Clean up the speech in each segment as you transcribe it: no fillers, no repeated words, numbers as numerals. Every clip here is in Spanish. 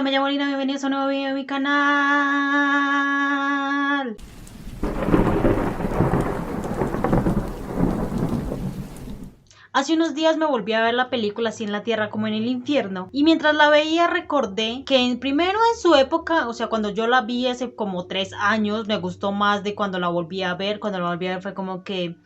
Hola, me llamo Lina, bienvenidos a un nuevo video de mi canal. Hace unos días me volví a ver la película Así en la Tierra como en el Infierno, y mientras la veía recordé que primero en su época, o sea, cuando yo la vi hace como 3 años, me gustó más de cuando la volví a ver. Cuando la volví a ver fue como que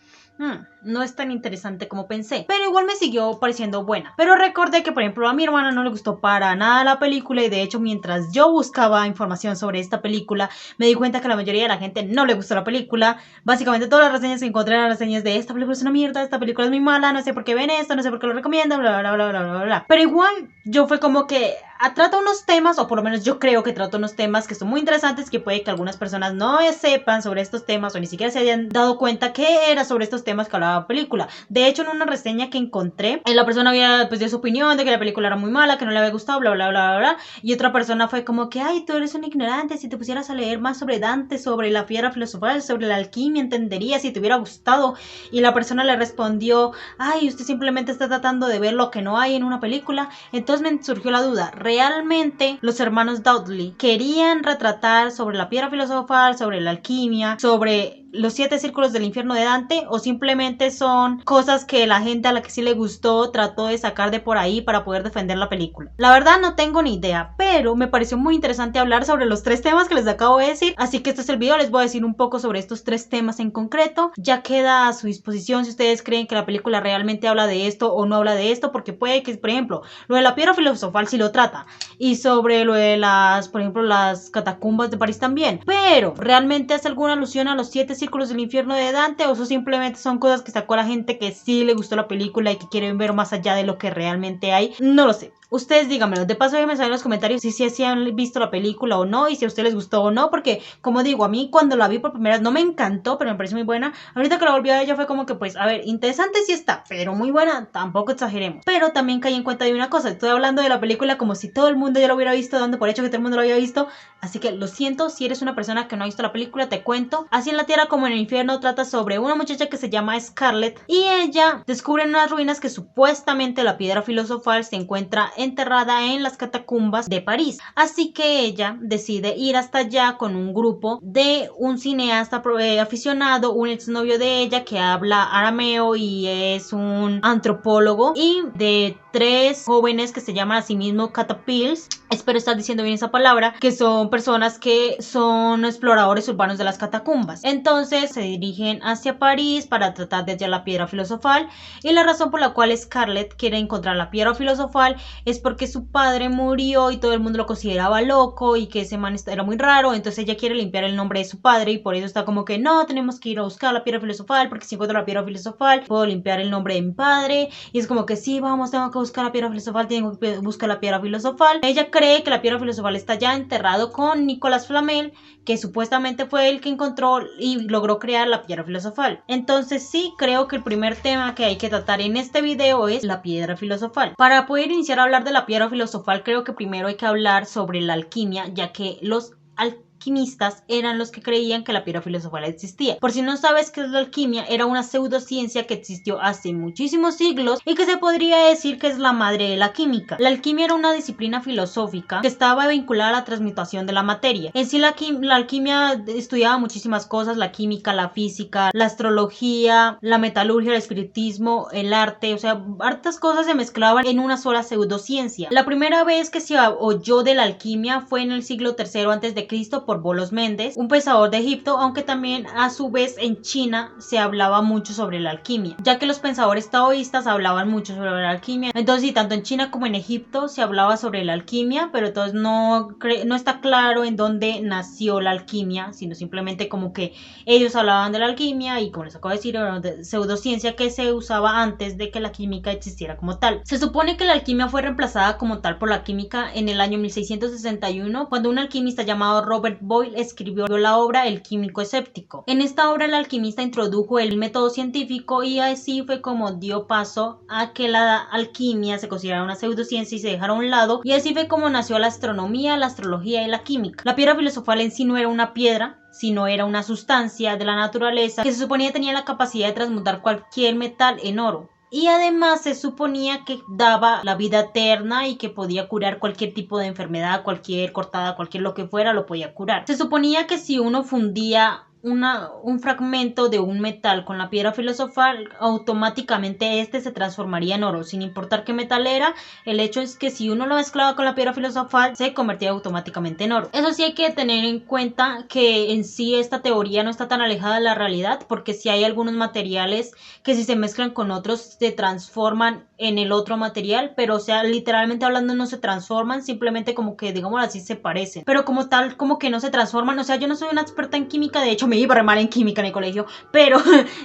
no es tan interesante como pensé, pero igual me siguió pareciendo buena. Pero recordé que, por ejemplo, a mi hermana no le gustó para nada la película, y de hecho mientras yo buscaba información sobre esta película me di cuenta que a la mayoría de la gente no le gustó la película. Básicamente todas las reseñas que encontré eran reseñas de: esta película es una mierda, esta película es muy mala, no sé por qué ven esto, no sé por qué lo recomiendan, bla bla bla bla bla bla. Pero igual yo fue como que trata unos temas, o por lo menos yo creo que trata unos temas que son muy interesantes, que puede que algunas personas no sepan sobre estos temas o ni siquiera se hayan dado cuenta que era sobre estos temas que hablaba la película. De hecho, en una reseña que encontré, la persona había pues dio su opinión de que la película era muy mala, que no le había gustado, bla bla bla bla bla, y otra persona fue como que: ay, tú eres un ignorante, si te pusieras a leer más sobre Dante, sobre la piedra filosofal, sobre la alquimia, entenderías si te hubiera gustado. Y la persona le respondió: ay, usted simplemente está tratando de ver lo que no hay en una película. Entonces me surgió la duda: ¿realmente los hermanos Dudley querían retratar sobre la piedra filosofal, sobre la alquimia, sobre los 7 círculos del infierno de Dante, o simplemente son cosas que la gente a la que sí le gustó trató de sacar de por ahí para poder defender la película? La verdad no tengo ni idea, pero me pareció muy interesante hablar sobre los 3 temas que les acabo de decir, así que este es el video. Les voy a decir un poco sobre estos 3 temas en concreto. Ya queda a su disposición si ustedes creen que la película realmente habla de esto o no habla de esto, porque puede que, por ejemplo, lo de la piedra filosofal sí lo trata, y sobre lo de las, por ejemplo, las catacumbas de París también, pero ¿realmente hace alguna alusión a los 7 círculos del infierno de Dante, o eso simplemente son cosas que sacó a la gente que sí le gustó la película y que quieren ver más allá de lo que realmente hay? No lo sé. Ustedes díganmelo. De paso, déjenme saber en los comentarios si han visto la película o no, y si a ustedes les gustó o no, porque, como digo, a mí cuando la vi por primera vez no me encantó, pero me pareció muy buena. Ahorita que la volví a ver ya fue como que, pues, a ver, interesante sí está, pero muy buena tampoco exageremos. Pero también caí en cuenta de una cosa: estoy hablando de la película como si todo el mundo ya lo hubiera visto, dando por hecho que todo el mundo lo había visto. Así que lo siento si eres una persona que no ha visto la película. Te cuento. Así en la Tierra como en el Infierno trata sobre una muchacha que se llama Scarlett, y ella descubre en unas ruinas que supuestamente la piedra filosofal se encuentra enterrada en las catacumbas de París. Así que ella decide ir hasta allá con un grupo de un cineasta aficionado, un exnovio de ella que habla arameo y es un antropólogo, y de 3 jóvenes que se llaman a sí mismos catapils, espero estar diciendo bien esa palabra, que son personas que son exploradores urbanos de las catacumbas. Entonces se dirigen hacia París para tratar de hallar la piedra filosofal, y la razón por la cual Scarlett quiere encontrar la piedra filosofal es porque su padre murió y todo el mundo lo consideraba loco y que ese man era muy raro. Entonces ella quiere limpiar el nombre de su padre, y por eso está como que: no, tenemos que ir a buscar la piedra filosofal, porque si encuentro la piedra filosofal puedo limpiar el nombre de mi padre. Y es como que: sí, vamos, tengo que buscar la piedra filosofal, tengo que buscar la piedra filosofal. Ella cree que la piedra filosofal está ya enterrado con Nicolas Flamel, que supuestamente fue el que encontró y logró crear la piedra filosofal. Entonces sí, creo que el primer tema que hay que tratar en este video es la piedra filosofal. Para poder iniciar a hablar de la piedra filosofal, creo que primero hay que hablar sobre la alquimia, ya que los alquimistas eran los que creían que la piedra filosofal existía. Por si no sabes qué es la alquimia, era una pseudociencia que existió hace muchísimos siglos y que se podría decir que es la madre de la química. La alquimia era una disciplina filosófica que estaba vinculada a la transmutación de la materia. En sí, la alquimia estudiaba muchísimas cosas: la química, la física, la astrología, la metalurgia, el espiritismo, el arte. O sea, hartas cosas se mezclaban en una sola pseudociencia. La primera vez que se oyó de la alquimia fue en el siglo III a.C. por Bolos Méndez, un pensador de Egipto, aunque también a su vez en China se hablaba mucho sobre la alquimia, ya que los pensadores taoístas hablaban mucho sobre la alquimia. Entonces, sí, tanto en China como en Egipto se hablaba sobre la alquimia, pero entonces no está claro en dónde nació la alquimia, sino simplemente como que ellos hablaban de la alquimia, y como les acabo de decir, era una pseudociencia que se usaba antes de que la química existiera como tal. Se supone que la alquimia fue reemplazada como tal por la química en el año 1661, cuando un alquimista llamado Robert Boyle escribió la obra El químico escéptico. En esta obra el alquimista introdujo el método científico, y así fue como dio paso a que la alquimia se considerara una pseudociencia y se dejara a un lado, y así fue como nació la astronomía, la astrología y la química. La piedra filosofal en sí no era una piedra, sino era una sustancia de la naturaleza que se suponía tenía la capacidad de transmutar cualquier metal en oro. y además se suponía que daba la vida eterna y que podía curar cualquier tipo de enfermedad, cualquier cortada, cualquier lo que fuera, lo podía curar. Se suponía que si uno fundía un fragmento de un metal con la piedra filosofal, automáticamente este se transformaría en oro, sin importar qué metal era. El hecho es que si uno lo mezclaba con la piedra filosofal, se convertía automáticamente en oro. Eso sí, hay que tener en cuenta que en sí esta teoría no está tan alejada de la realidad, porque si hay algunos materiales que si se mezclan con otros se transforman en el otro material, pero o sea, literalmente hablando no se transforman, simplemente como que, digamos así, se parecen, pero como tal, como que no se transforman. O sea, yo no soy una experta en química, de hecho me iba re mal en química en el colegio, pero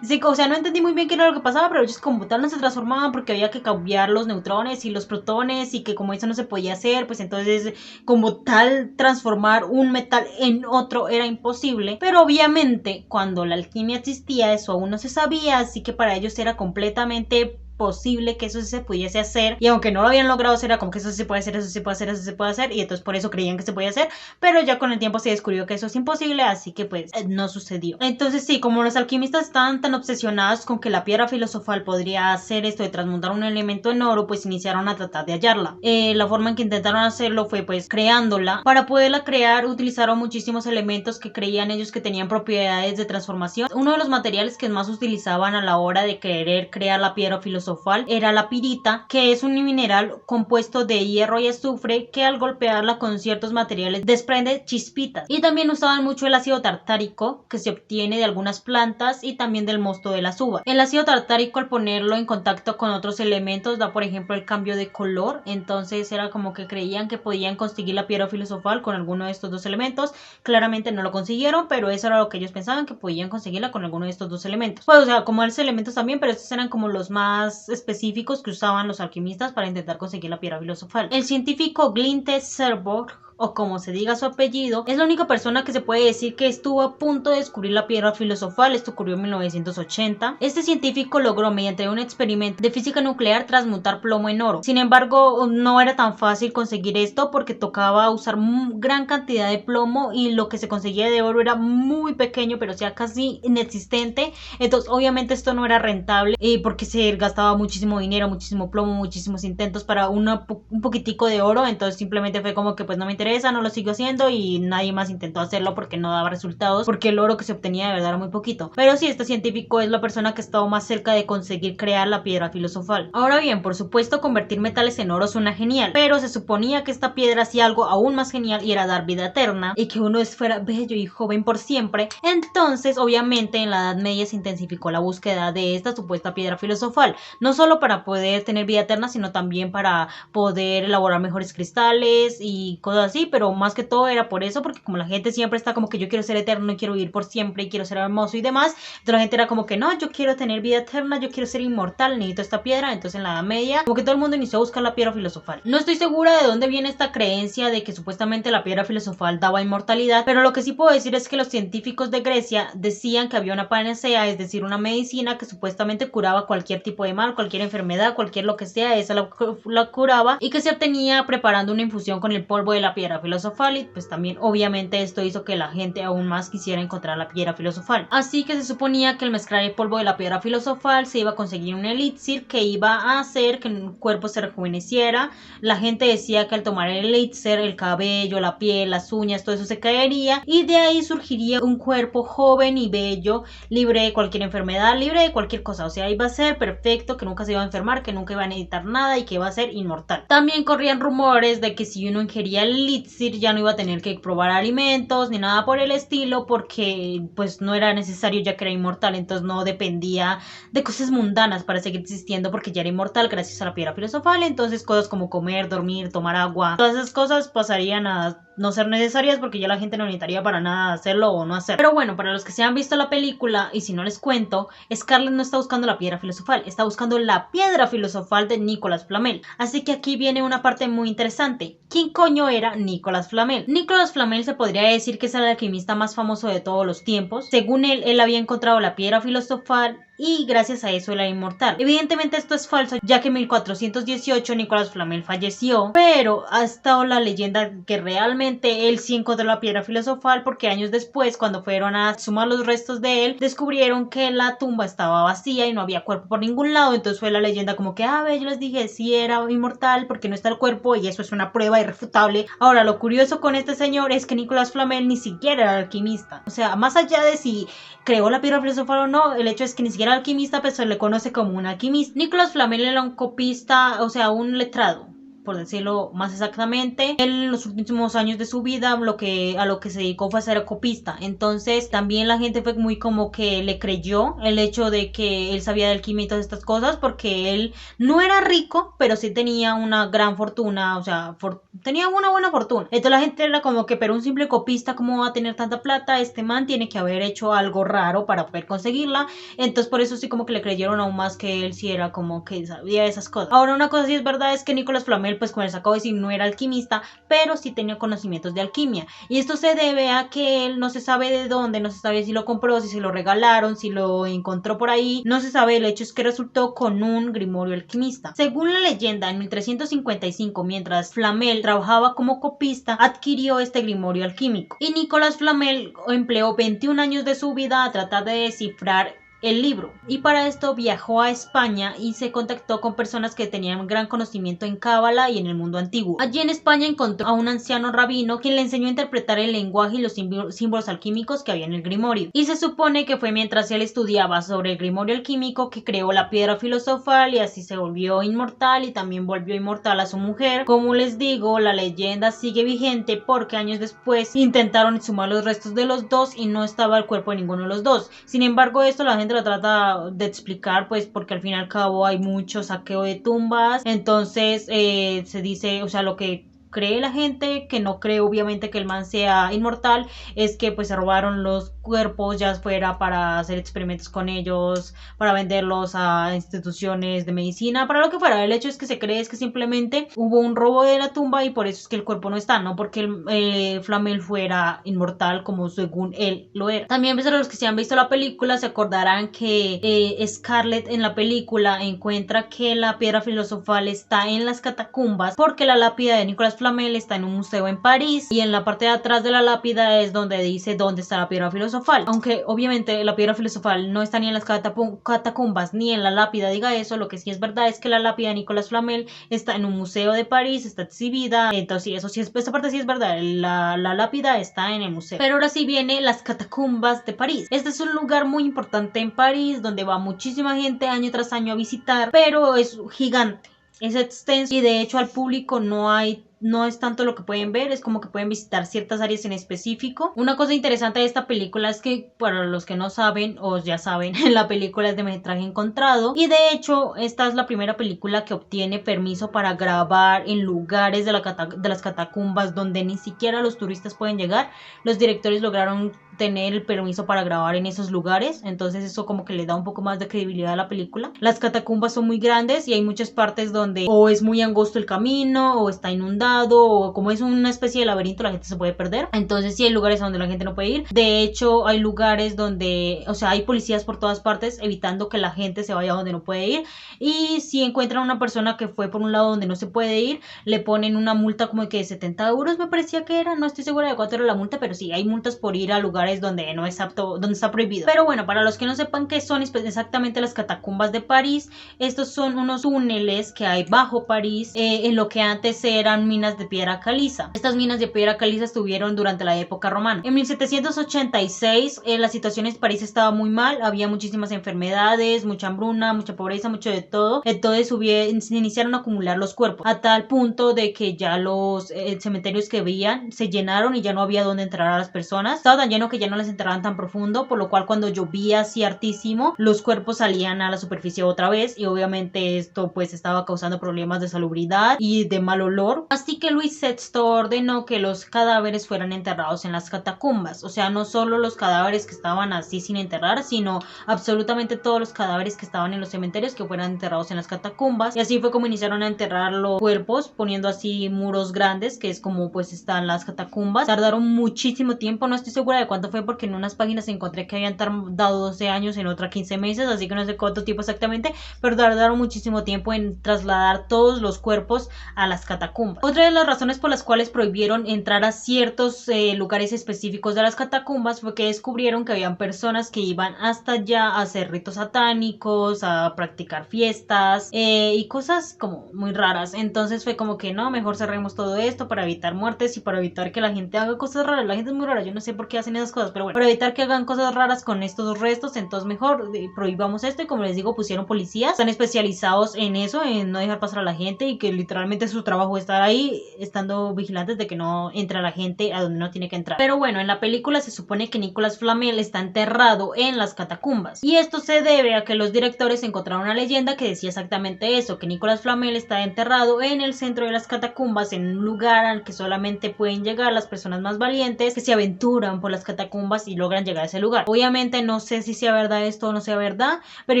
sí, o sea, no entendí muy bien qué era lo que pasaba, pero ellos como tal no se transformaban porque había que cambiar los neutrones y los protones, y que como eso no se podía hacer, pues entonces como tal transformar un metal en otro era imposible. Pero obviamente cuando la alquimia existía, eso aún no se sabía, así que para ellos era completamente posible que eso se pudiese hacer, y aunque no lo habían logrado, era como que eso se puede hacer, eso se puede hacer, eso se puede hacer, y entonces por eso creían que se podía hacer, pero ya con el tiempo se descubrió que eso es imposible, así que pues no sucedió. Entonces sí, como los alquimistas estaban tan obsesionados con que la piedra filosofal podría hacer esto de transmutar un elemento en oro, pues iniciaron a tratar de hallarla. La forma en que intentaron hacerlo fue pues creándola. Para poderla crear utilizaron muchísimos elementos que creían ellos que tenían propiedades de transformación. Uno de los materiales que más utilizaban a la hora de querer crear la piedra filosofal era la pirita, que es un mineral compuesto de hierro y azufre que al golpearla con ciertos materiales desprende chispitas. Y también usaban mucho el ácido tartárico, que se obtiene de algunas plantas y también del mosto de las uvas. El ácido tartárico, al ponerlo en contacto con otros elementos, da por ejemplo el cambio de color, entonces era como que creían que podían conseguir la piedra filosofal con alguno de estos dos elementos. Claramente no lo consiguieron, pero eso era lo que ellos pensaban, que podían conseguirla con alguno de estos dos elementos. Pues o sea, como esos elementos también, pero estos eran como los más específicos que usaban los alquimistas para intentar conseguir la piedra filosofal. El científico Glinte Serborg, o como se diga su apellido, es la única persona que se puede decir que estuvo a punto de descubrir la piedra filosofal. Esto ocurrió en 1980. Este científico logró mediante un experimento de física nuclear transmutar plomo en oro. Sin embargo, no era tan fácil conseguir esto porque tocaba usar gran cantidad de plomo y lo que se conseguía de oro era muy pequeño, pero o sea casi inexistente. Entonces obviamente esto no era rentable porque se gastaba muchísimo dinero, muchísimo plomo, muchísimos intentos para un poquitico de oro. Entonces simplemente fue como que pues no me interesa, no lo sigo haciendo, y nadie más intentó hacerlo porque no daba resultados, porque el oro que se obtenía de verdad era muy poquito. Pero sí, este científico es la persona que ha estado más cerca de conseguir crear la piedra filosofal. Ahora bien, por supuesto, convertir metales en oro suena genial, pero se suponía que esta piedra hacía algo aún más genial, y era dar vida eterna y que uno fuera bello y joven por siempre. Entonces obviamente en la Edad Media se intensificó la búsqueda de esta supuesta piedra filosofal, no solo para poder tener vida eterna, sino también para poder elaborar mejores cristales y cosas así, pero más que todo era por eso, porque como la gente siempre está como que yo quiero ser eterno y quiero vivir por siempre y quiero ser hermoso y demás, entonces la gente era como que no, yo quiero tener vida eterna, yo quiero ser inmortal, necesito esta piedra. Entonces en la Edad Media como que todo el mundo inició a buscar la piedra filosofal. No estoy segura de dónde viene esta creencia de que supuestamente la piedra filosofal daba inmortalidad, pero lo que sí puedo decir es que los científicos de Grecia decían que había una panacea, es decir, una medicina que supuestamente curaba cualquier tipo de mal, cualquier enfermedad, cualquier lo que sea, esa la curaba, y que se obtenía preparando una infusión con el polvo de la piedra filosofal. Y pues también obviamente esto hizo que la gente aún más quisiera encontrar la piedra filosofal. Así que se suponía que al mezclar el polvo de la piedra filosofal se iba a conseguir un elixir que iba a hacer que el cuerpo se rejuveneciera. La gente decía que al tomar el elixir, el cabello, la piel, las uñas, todo eso se caería, y de ahí surgiría un cuerpo joven y bello, libre de cualquier enfermedad, libre de cualquier cosa. O sea, iba a ser perfecto, que nunca se iba a enfermar, que nunca iba a necesitar nada y que iba a ser inmortal. También corrían rumores de que si uno ingería el elixir ya no iba a tener que probar alimentos ni nada por el estilo, porque pues no era necesario, ya que era inmortal. Entonces no dependía de cosas mundanas para seguir existiendo, porque ya era inmortal gracias a la piedra filosofal. Entonces cosas como comer, dormir, tomar agua, todas esas cosas pasarían a no ser necesarias, porque ya la gente no necesitaría para nada hacerlo o no hacerlo. Pero bueno, para los que se han visto la película, y si no les cuento, Scarlett no está buscando la piedra filosofal, está buscando la piedra filosofal de Nicolas Flamel. Así que aquí viene una parte muy interesante. ¿Quién coño era Nicolas Flamel? Nicolas Flamel se podría decir que es el alquimista más famoso de todos los tiempos. Según él había encontrado la piedra filosofal y gracias a eso era inmortal. Evidentemente esto es falso, ya que en 1418 Nicolas Flamel falleció, pero ha estado la leyenda que realmente él sí encontró la piedra filosofal, porque años después, cuando fueron a sumar los restos de él, descubrieron que la tumba estaba vacía y no había cuerpo por ningún lado. Entonces fue la leyenda como que, ve, yo les dije, sí era inmortal porque no está el cuerpo, y eso es una prueba irrefutable. Ahora, lo curioso con este señor es que Nicolas Flamel ni siquiera era alquimista. O sea, más allá de si creó la piedra filosofal o no, el hecho es que ni siquiera alquimista, pues se le conoce como un alquimista. Nicolas Flamel era un copista, o sea, un letrado, por decirlo más exactamente. Él en los últimos años de su vida a lo que se dedicó fue a ser copista. Entonces también la gente fue muy como que le creyó el hecho de que él sabía de alquimia y todas estas cosas, porque él no era rico, pero sí tenía una gran fortuna, o sea, tenía una buena fortuna. Entonces la gente era como que, pero un simple copista, ¿cómo va a tener tanta plata? Este man tiene que haber hecho algo raro para poder conseguirla. Entonces por eso sí como que le creyeron aún más que él sí era como que sabía esas cosas. Ahora, una cosa sí es verdad, es que Nicolas Flamel, pues como les acabo de decir, no era alquimista, pero sí tenía conocimientos de alquimia, y esto se debe a que él no se sabe de dónde, no se sabe si lo compró, si se lo regalaron, si lo encontró por ahí, no se sabe. El hecho es que resultó con un grimorio alquimista. Según la leyenda, en 1355, mientras Flamel trabajaba como copista, adquirió este grimorio alquímico, y Nicolas Flamel empleó 21 años de su vida a tratar de descifrar el libro, y para esto viajó a España y se contactó con personas que tenían gran conocimiento en cábala y en el mundo antiguo. Allí en España encontró a un anciano rabino quien le enseñó a interpretar el lenguaje y los símbolos alquímicos que había en el grimorio, y se supone que fue mientras él estudiaba sobre el grimorio alquímico que creó la piedra filosofal, y así se volvió inmortal, y también volvió inmortal a su mujer. Como les digo, la leyenda sigue vigente porque años después intentaron exhumar los restos de los dos y no estaba el cuerpo de ninguno de los dos. Sin embargo, esto la gente lo trata de explicar, pues porque al fin y al cabo hay mucho saqueo de tumbas. Entonces se dice, o sea, lo que cree la gente, que no cree obviamente que el man sea inmortal, es que pues se robaron los cuerpos, ya fuera para hacer experimentos con ellos, para venderlos a instituciones de medicina, para lo que fuera. El hecho es que se cree es que simplemente hubo un robo de la tumba, y por eso es que el cuerpo no está, no porque el Flamel fuera inmortal como según él lo era. También, pues, a los que se han visto la película se acordarán que Scarlett en la película encuentra que la piedra filosofal está en las catacumbas, porque la lápida de Nicolas Flamel está en un museo en París, y en la parte de atrás de la lápida es donde dice dónde está la piedra filosofal. Aunque obviamente la piedra filosofal no está ni en las catacumbas ni en la lápida diga eso, lo que sí es verdad es que la lápida de Nicolas Flamel está en un museo de París, está exhibida. Entonces sí, eso sí, esa parte sí es verdad, la lápida está en el museo. Pero ahora sí viene las catacumbas de París. Este es un lugar muy importante en París donde va muchísima gente año tras año a visitar, pero es gigante, es extenso, y de hecho al público no es tanto lo que pueden ver, es como que pueden visitar ciertas áreas en específico. Una cosa interesante de esta película es que, para los que no saben o ya saben, la película es de metraje encontrado, y de hecho esta es la primera película que obtiene permiso para grabar en lugares de las catacumbas donde ni siquiera los turistas pueden llegar. Los directores lograron tener el permiso para grabar en esos lugares, entonces eso como que le da un poco más de credibilidad a la película. Las catacumbas son muy grandes y hay muchas partes donde o es muy angosto el camino, o está inundado, o como es una especie de laberinto, la gente se puede perder. Entonces sí hay lugares donde la gente no puede ir. De hecho hay lugares donde, o sea, hay policías por todas partes evitando que la gente se vaya donde no puede ir, y si encuentran a una persona que fue por un lado donde no se puede ir, le ponen una multa como de 70 euros, me parecía que era, no estoy segura de cuánto era la multa, pero sí hay multas por ir a lugares donde no es apto, donde está prohibido. Pero bueno, para los que no sepan qué son exactamente las catacumbas de París, estos son unos túneles que hay bajo París, en lo que antes eran minas de piedra caliza. Estas minas de piedra caliza estuvieron durante la época romana. En 1786 la situación en París estaba muy mal, había muchísimas enfermedades, mucha hambruna, mucha pobreza, mucho de todo. Entonces se iniciaron a acumular los cuerpos, a tal punto de que ya los cementerios que veían se llenaron y ya no había dónde enterrar a las personas. Estaba tan lleno que ya no las enterraban tan profundo, por lo cual cuando llovía así hartísimo, los cuerpos salían a la superficie otra vez, y obviamente esto pues estaba causando problemas de salubridad y de mal olor. Más Así que Luis Sexto ordenó que los cadáveres fueran enterrados en las catacumbas, o sea, no solo los cadáveres que estaban así sin enterrar, sino absolutamente todos los cadáveres que estaban en los cementerios que fueran enterrados en las catacumbas. Y así fue como iniciaron a enterrar los cuerpos, poniendo así muros grandes, que es como pues están las catacumbas. Tardaron muchísimo tiempo, no estoy segura de cuánto fue porque en unas páginas encontré que habían tardado 12 años, en otra 15 meses, así que no sé cuánto tiempo exactamente, pero tardaron muchísimo tiempo en trasladar todos los cuerpos a las catacumbas. Otra de las razones por las cuales prohibieron entrar a ciertos lugares específicos de las catacumbas fue que descubrieron que habían personas que iban hasta allá a hacer ritos satánicos, a practicar fiestas y cosas como muy raras. Entonces fue como que no, mejor cerremos todo esto para evitar muertes y para evitar que la gente haga cosas raras. La gente es muy rara, yo no sé por qué hacen esas cosas, pero bueno, para evitar que hagan cosas raras con estos restos, entonces mejor prohibamos esto. Y como les digo, pusieron policías, están especializados en eso, en no dejar pasar a la gente, y que literalmente su trabajo es estar ahí estando vigilantes de que no entre la gente a donde no tiene que entrar. Pero bueno, en la película se supone que Nicolas Flamel está enterrado en las catacumbas, y esto se debe a que los directores encontraron una leyenda que decía exactamente eso, que Nicolas Flamel está enterrado en el centro de las catacumbas, en un lugar al que solamente pueden llegar las personas más valientes que se aventuran por las catacumbas y logran llegar a ese lugar. Obviamente no sé si sea verdad esto o no sea verdad, pero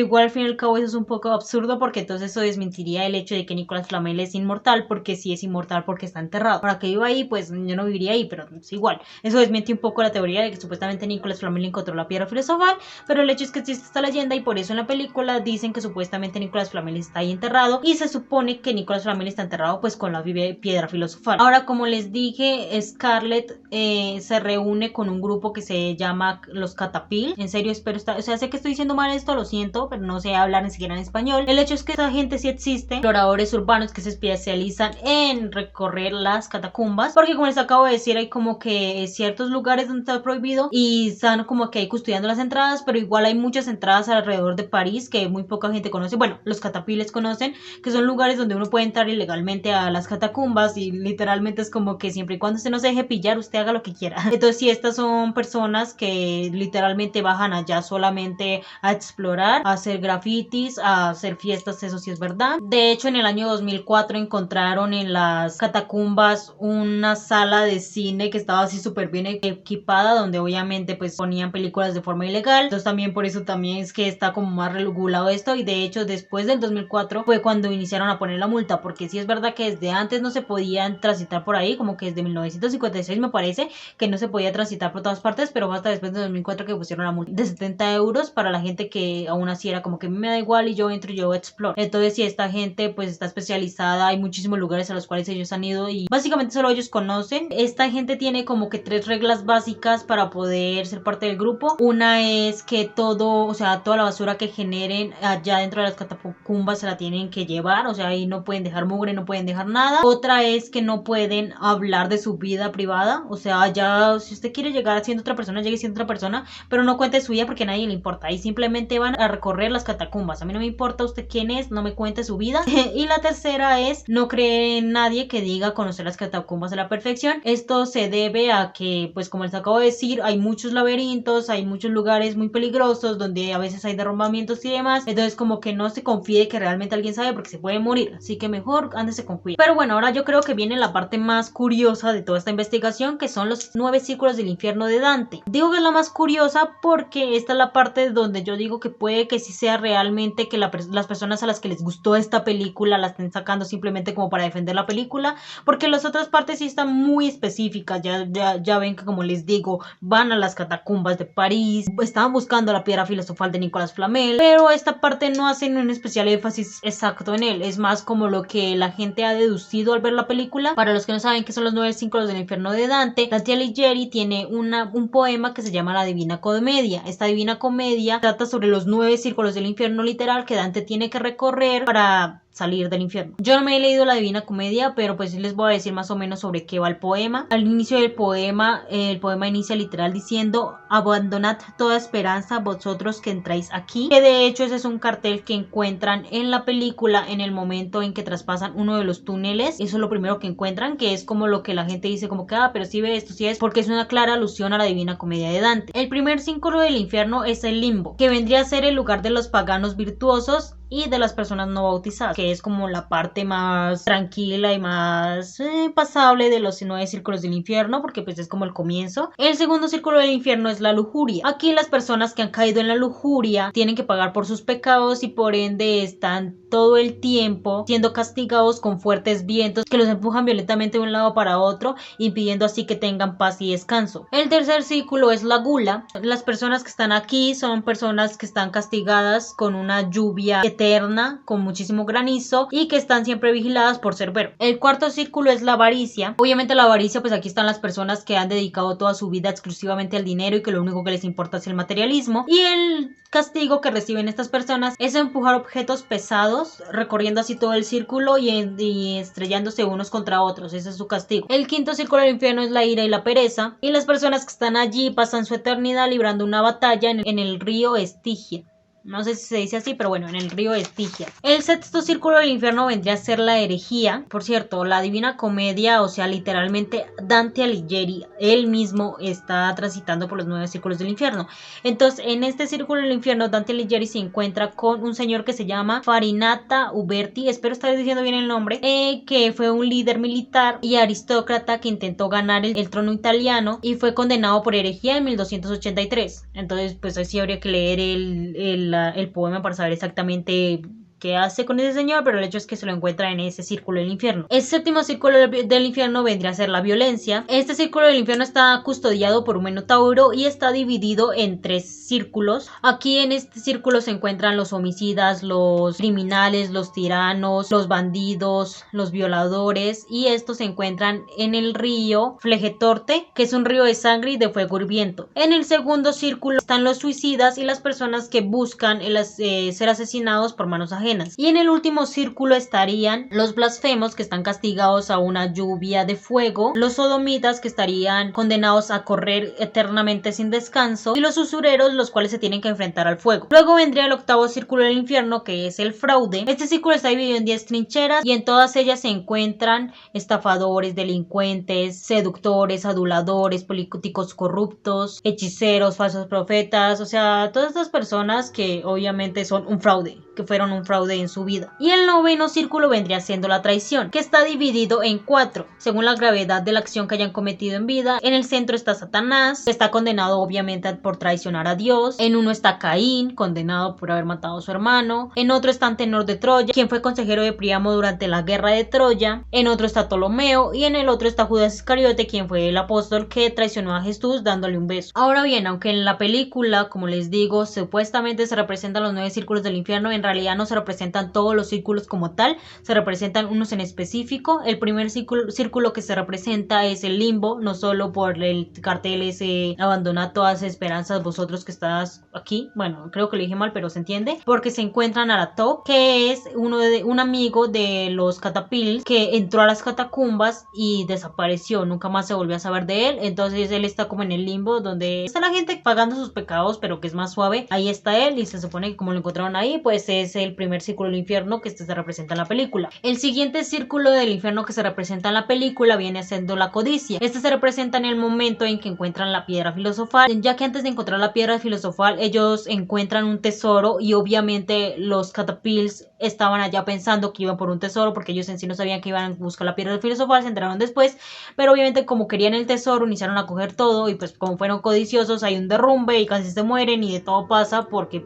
igual al fin y al cabo eso es un poco absurdo, porque entonces eso desmentiría el hecho de que Nicolas Flamel es inmortal, porque si es inmortal porque está enterrado. Para que viva ahí, pues yo no viviría ahí, pero es igual. Eso desmiente un poco la teoría de que supuestamente Nicolas Flamel encontró la piedra filosofal, pero el hecho es que existe esta leyenda, y por eso en la película dicen que supuestamente Nicolas Flamel está ahí enterrado, y se supone que Nicolas Flamel está enterrado pues con la piedra filosofal. Ahora, como les dije, Scarlett se reúne con un grupo que se llama los Catapil. En serio, espero estar, o sea, sé que estoy diciendo mal esto, lo siento, pero no sé hablar ni siquiera en español. El hecho es que esa gente sí existe, exploradores urbanos que se especializan en recorrer las catacumbas, porque como les acabo de decir, hay como que ciertos lugares donde está prohibido y están como que ahí custodiando las entradas, pero igual hay muchas entradas alrededor de París que muy poca gente conoce. Bueno, los catapiles conocen, que son lugares donde uno puede entrar ilegalmente a las catacumbas, y literalmente es como que siempre y cuando usted no se deje pillar, usted haga lo que quiera. Entonces sí, estas son personas que literalmente bajan allá solamente a explorar, a hacer grafitis, a hacer fiestas, eso sí es verdad. De hecho, en el año 2004 encontraron en las catacumbas una sala de cine que estaba así súper bien equipada, donde obviamente pues ponían películas de forma ilegal. Entonces también por eso también es que está como más regulado esto, y de hecho después del 2004 fue cuando iniciaron a poner la multa, porque sí es verdad que desde antes no se podían transitar por ahí, como que desde 1956 me parece que no se podía transitar por todas partes, pero fue hasta después de 2004 que pusieron la multa de 70 euros para la gente que aún así era como que me da igual y yo entro y yo exploro. Entonces si esta gente pues está especializada, hay muchísimos lugares a los cuales ellos han ido y básicamente solo ellos conocen. Esta gente tiene como que 3 reglas básicas para poder ser parte del grupo. Una es que todo, o sea, toda la basura que generen allá dentro de las catacumbas se la tienen que llevar, o sea, ahí no pueden dejar mugre, no pueden dejar nada. Otra es que no pueden hablar de su vida privada, o sea, ya si usted quiere llegar siendo otra persona, llegue siendo otra persona, pero no cuente su vida porque a nadie le importa, y simplemente van a recorrer las catacumbas. A mí no me importa usted quién es, no me cuente su vida. Y la tercera es no creer en nadie que diga conocer las catacumbas a la perfección. Esto se debe a que, pues como les acabo de decir, hay muchos laberintos, hay muchos lugares muy peligrosos donde a veces hay derrumbamientos y demás, entonces como que no se confíe que realmente alguien sabe porque se puede morir, así que mejor ándese con cuidado. Pero bueno, ahora yo creo que viene la parte más curiosa de toda esta investigación, que son los 9 círculos del infierno de Dante. Digo que es la más curiosa porque esta es la parte donde yo digo que puede que sí sea realmente que las personas a las que les gustó esta película la estén sacando simplemente como para defender la película, porque las otras partes sí están muy específicas. Ya ven que, como les digo, van a las catacumbas de París, estaban buscando la piedra filosofal de Nicolas Flamel, pero esta parte no hacen un especial énfasis exacto en él, es más como lo que la gente ha deducido al ver la película. Para los que no saben qué son los 9 círculos del infierno de Dante, Dante Alighieri tiene un poema que se llama La Divina Comedia. Esta Divina Comedia trata sobre los 9 círculos del infierno literal que Dante tiene que recorrer para salir del infierno. Yo no me he leído la Divina Comedia, pero pues les voy a decir más o menos sobre qué va el poema. Al inicio del poema, el poema inicia literal diciendo: abandonad toda esperanza vosotros que entráis aquí, que de hecho ese es un cartel que encuentran en la película en el momento en que traspasan uno de los túneles. Eso es lo primero que encuentran, que es como lo que la gente dice como que pero sí ve esto, sí es, porque es una clara alusión a la Divina Comedia de Dante. El primer círculo del infierno es el limbo, que vendría a ser el lugar de los paganos virtuosos, y de las personas no bautizadas, que es como la parte más tranquila y más pasable de los 9 círculos del infierno, porque pues es como el comienzo. El segundo círculo del infierno es la lujuria. Aquí las personas que han caído en la lujuria tienen que pagar por sus pecados y por ende están todo el tiempo siendo castigados con fuertes vientos que los empujan violentamente de un lado para otro, impidiendo así que tengan paz y descanso. El tercer círculo es la gula. Las personas que están aquí son personas que están castigadas con una lluvia eterna, con muchísimo granizo y que están siempre vigiladas por Cerbero. El cuarto círculo es la avaricia. Obviamente la avaricia, pues aquí están las personas que han dedicado toda su vida exclusivamente al dinero y que lo único que les importa es el materialismo. Y el castigo que reciben estas personas es empujar objetos pesados, recorriendo así todo el círculo y estrellándose unos contra otros. Ese es su castigo. El quinto círculo del infierno es la ira y la pereza. Y las personas que están allí pasan su eternidad librando una batalla en el río Estigia. No sé si se dice así, pero bueno, en el río Estigia. El sexto círculo del infierno vendría a ser la herejía. Por cierto, la Divina Comedia, o sea, literalmente Dante Alighieri, él mismo está transitando por los 9 círculos del infierno. Entonces, en este círculo del infierno, Dante Alighieri se encuentra con un señor que se llama Farinata Uberti, espero estar diciendo bien el nombre, que fue un líder militar y aristócrata que intentó ganar el trono italiano y fue condenado por herejía en 1283. Entonces, pues así habría que leer el poema para saber exactamente qué hace con ese señor, pero el hecho es que se lo encuentra en ese círculo del infierno. El séptimo círculo del infierno vendría a ser la violencia. Este círculo del infierno está custodiado por un minotauro y está dividido en 3 círculos. Aquí en este círculo se encuentran los homicidas, los criminales, los tiranos, los bandidos, los violadores, y estos se encuentran en el río Flegetorte, que es un río de sangre y de fuego hirviento. En el segundo círculo están los suicidas y las personas que buscan ser asesinados por manos ajenas. Y en el último círculo estarían los blasfemos, que están castigados a una lluvia de fuego, los sodomitas, que estarían condenados a correr eternamente sin descanso, y los usureros, los cuales se tienen que enfrentar al fuego. Luego vendría el octavo círculo del infierno, que es el fraude. Este círculo está dividido en 10 trincheras y en todas ellas se encuentran estafadores, delincuentes, seductores, aduladores, políticos corruptos, hechiceros, falsos profetas, o sea, todas estas personas que obviamente son un fraude, que fueron un fraude en su vida. Y el noveno círculo vendría siendo la traición, que está dividido en 4 según la gravedad de la acción que hayan cometido en vida. En el centro está Satanás, que está condenado obviamente por traicionar a Dios. En uno está Caín, condenado por haber matado a su hermano. En otro está Antenor de Troya, quien fue consejero de Príamo durante la guerra de Troya. En otro está Ptolomeo y en el otro está Judas Iscariote, quien fue el apóstol que traicionó a Jesús dándole un beso. Ahora bien, aunque en la película, como les digo, supuestamente se representan los 9 círculos del infierno, en realidad no se representan todos los círculos como tal, se representan unos en específico. El primer círculo que se representa es el limbo, no solo por el cartel ese abandonad todas esperanzas vosotros que estás aquí, bueno, creo que lo dije mal, pero se entiende, porque se encuentran a Aratop, que es un amigo de los catapils que entró a las catacumbas y desapareció, nunca más se volvió a saber de él. Entonces él está como en el limbo, donde está la gente pagando sus pecados, pero que es más suave. Ahí está él y se supone que como lo encontraron ahí, pues es el primer círculo del infierno que se representa en la película. El siguiente círculo del infierno que se representa en la película viene siendo la codicia. Este se representa en el momento en que encuentran la piedra filosofal, ya que antes de encontrar la piedra filosofal ellos encuentran un tesoro y obviamente los catapils estaban allá pensando que iban por un tesoro, porque ellos en sí no sabían que iban a buscar la piedra filosofal, se enteraron después, pero obviamente como querían el tesoro iniciaron a coger todo y pues como fueron codiciosos hay un derrumbe y casi se mueren y de todo pasa porque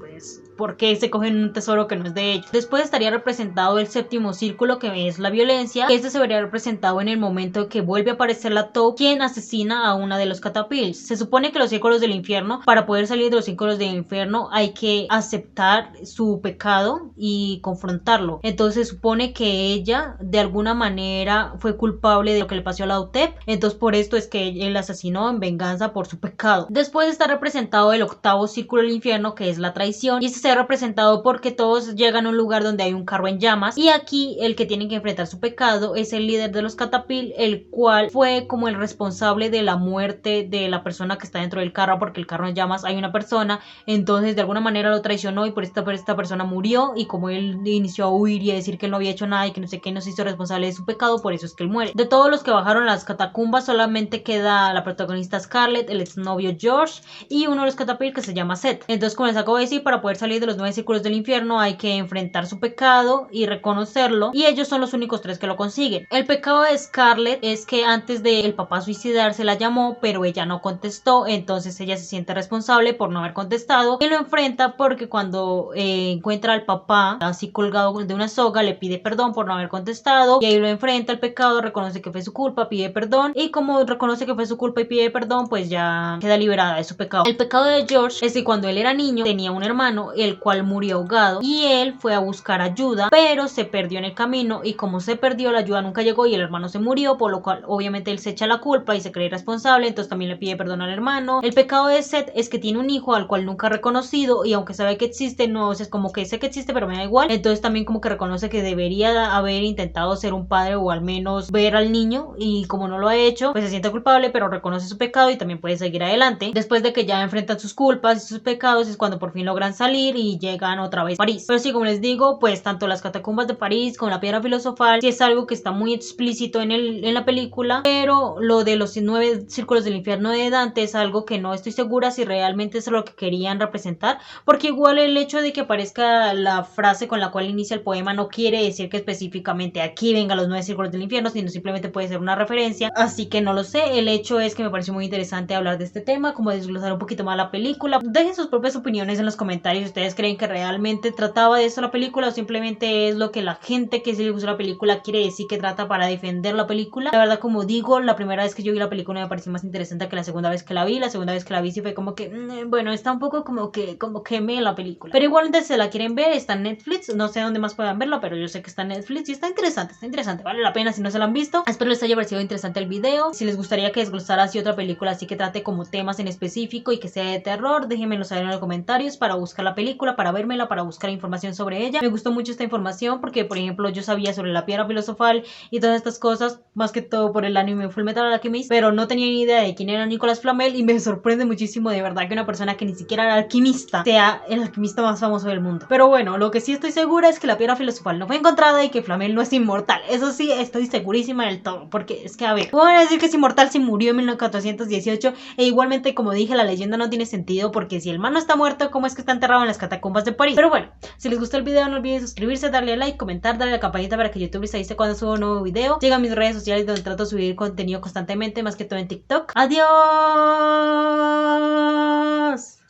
se cogen un tesoro que no es de ellos. Después estaría representado el séptimo círculo, que es la violencia. Este se vería representado en el momento en que vuelve a aparecer la Taupe, quien asesina a una de los catapils. Se supone que los círculos del infierno, para poder salir de los círculos del infierno hay que aceptar su pecado y confrontarlo. Entonces se supone que ella de alguna manera fue culpable de lo que le pasó a la Utep, entonces por esto es que él la asesinó en venganza por su pecado. Después está representado el octavo círculo del infierno, que es la traición, y este se ha representado porque todos llegan a un lugar donde hay un carro en llamas y aquí el que tiene que enfrentar su pecado es el líder de los catapil, el cual fue como el responsable de la muerte de la persona que está dentro del carro, porque el carro en llamas hay una persona, entonces de alguna manera lo traicionó y por esta persona murió, y como él inició a huir y a decir que él no había hecho nada y que no sé qué, no se hizo responsable de su pecado, por eso es que él muere. De todos los que bajaron a las catacumbas solamente queda la protagonista Scarlett, el exnovio George y uno de los catapil que se llama Seth. Entonces, como les acabo de decir, para poder salir de los 9 círculos del infierno hay que enfrentar enfrentar su pecado y reconocerlo, y ellos son los únicos tres que lo consiguen. El pecado de Scarlett es que antes de el papá suicidarse la llamó, pero ella no contestó, entonces ella se siente responsable por no haber contestado y lo enfrenta porque cuando encuentra al papá así colgado de una soga, le pide perdón por no haber contestado, y ahí lo enfrenta el pecado, reconoce que fue su culpa, pide perdón, y como reconoce que fue su culpa y pide perdón, pues ya queda liberada de su pecado. El pecado de George es que cuando él era niño tenía un hermano el cual murió ahogado y él fue a buscar ayuda, pero se perdió en el camino, y como se perdió, la ayuda nunca llegó y el hermano se murió, por lo cual obviamente él se echa la culpa y se cree responsable, entonces también le pide perdón al hermano. El pecado de Seth es que tiene un hijo al cual nunca ha reconocido, y aunque sabe que existe, no, es como que sé que existe pero me da igual, entonces también como que reconoce que debería haber intentado ser un padre o al menos ver al niño, y como no lo ha hecho, pues se siente culpable, pero reconoce su pecado y también puede seguir adelante. Después de que ya enfrentan sus culpas y sus pecados es cuando por fin logran salir y llegan otra vez a París. Pero sí, como les digo, pues tanto las catacumbas de París como la piedra filosofal sí es algo que está muy explícito en la película, pero lo de los 9 círculos del infierno de Dante es algo que no estoy segura si realmente es lo que querían representar, porque igual el hecho de que aparezca la frase con la cual inicia el poema no quiere decir que específicamente aquí venga los 9 círculos del infierno, sino simplemente puede ser una referencia, así que no lo sé. El hecho es que me pareció muy interesante hablar de este tema, como desglosar un poquito más la película. Dejen sus propias opiniones en los comentarios. ¿Ustedes creen que realmente trataba de eso la película o simplemente es lo que la gente que sí le gustó la película quiere decir que trata para defender la película? La verdad, como digo, la primera vez que yo vi la película me pareció más interesante que la segunda vez que la vi. La segunda vez que la vi sí fue como que bueno, está un poco como que me la película, pero igualmente si la quieren ver está en Netflix, no sé dónde más puedan verla, pero yo sé que está en Netflix y está interesante, vale la pena si no se la han visto. Espero les haya parecido interesante el video. Si les gustaría que desglosara así otra película así que trate como temas en específico y que sea de terror, déjenmelo saber en los comentarios para buscar la película, para vérmela, para buscar información sobre ella. Me gustó mucho esta información porque, por ejemplo, yo sabía sobre la piedra filosofal y todas estas cosas, más que todo por el anime Fullmetal Alchemist, pero no tenía ni idea de quién era Nicolas Flamel, y me sorprende muchísimo de verdad que una persona que ni siquiera era alquimista sea el alquimista más famoso del mundo. Pero bueno, lo que sí estoy segura es que la piedra filosofal no fue encontrada y que Flamel no es inmortal. Eso sí, estoy segurísima del todo, porque es que, a ver, ¿cómo van a decir que es inmortal si murió en 1418? E igualmente, como dije, la leyenda no tiene sentido, porque si el man no está muerto, ¿cómo es que está enterrado en las catacumbas de París? Pero bueno, si les gustó el video no olviden suscribirse, darle like, comentar, darle a la campanita para que YouTube les avise cuando subo un nuevo video. Sigan mis redes sociales donde trato de subir contenido constantemente, más que todo en TikTok. ¡Adiós!